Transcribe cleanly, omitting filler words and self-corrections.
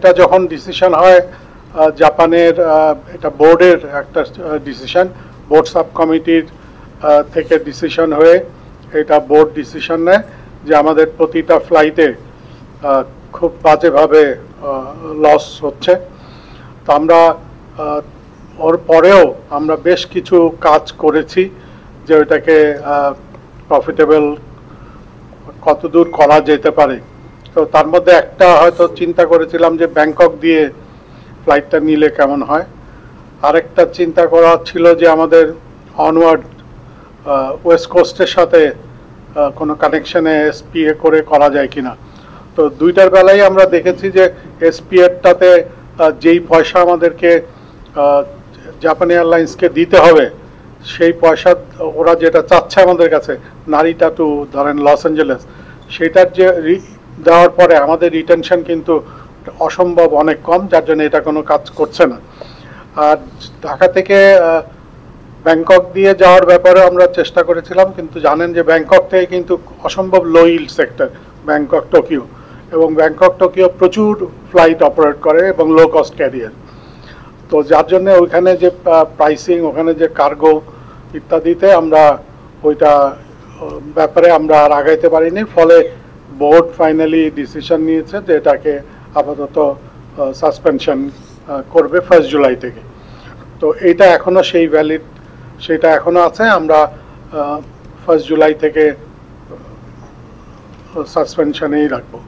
ফ্লাইটটা যখন ডিসিশন হয় জাপানের এটা বোর্ডের একটা ডিসিশন, বোর্ড সাব কমিটির থেকে ডিসিশন হয়ে এটা বোর্ড ডিসিশন নেয় যে আমাদের প্রতিটা ফ্লাইটে খুব বাজেভাবে লস হচ্ছে। তো আমরা ওর পরেও আমরা বেশ কিছু কাজ করেছি যে ওইটাকে প্রফিটেবল কতদূর করা যেতে পারে। তো তার মধ্যে একটা হয়তো চিন্তা করেছিলাম যে ব্যাংকক দিয়ে ফ্লাইটটা নিলে কেমন হয়, আরেকটা চিন্তা করা ছিল যে আমাদের অনওয়ার্ড ওয়েস্ট কোস্টের সাথে কোনো কানেকশনে এসপিএ করে করা যায় কিনা। তো দুইটার বেলায় আমরা দেখেছি যে এসপিএটাতে যেই পয়সা আমাদেরকে জাপান এয়ারলাইন্সকে দিতে হবে সেই পয়সা ওরা যেটা চাচ্ছে আমাদের কাছে নারিটা টু ধরেন লস অ্যাঞ্জেলেস, সেটার যে দেওয়ার পরে আমাদের রিটেনশন কিন্তু অসম্ভব অনেক কম, যার জন্য এটা কোনো কাজ করছে না। আর ঢাকা থেকে ব্যাংকক দিয়ে যাওয়ার ব্যাপারে আমরা চেষ্টা করেছিলাম, কিন্তু জানেন যে ব্যাংকক থেকে কিন্তু অসম্ভব লো ইল্ড সেক্টর ব্যাংকক টোকিও, এবং ব্যাংকক টোকিও প্রচুর ফ্লাইট অপারেট করে এবং লো কস্ট ক্যারিয়ার। তো যার জন্য ওইখানে যে প্রাইসিং, ওখানে যে কার্গো ইত্যাদিতে আমরা ওইটা ব্যাপারে আমরা আর আগাইতে পারিনি, ফলে বোর্ড ফাইনালি ডিসিশন নিয়েছে যে এটাকে আপাতত সাসপেনশন করবে 1 জুলাই থেকে। তো এইটা এখনো সেই ভ্যালিড, সেটা এখনো আছে, আমরা 1 জুলাই থেকে সাসপেনশনেই রাখবো।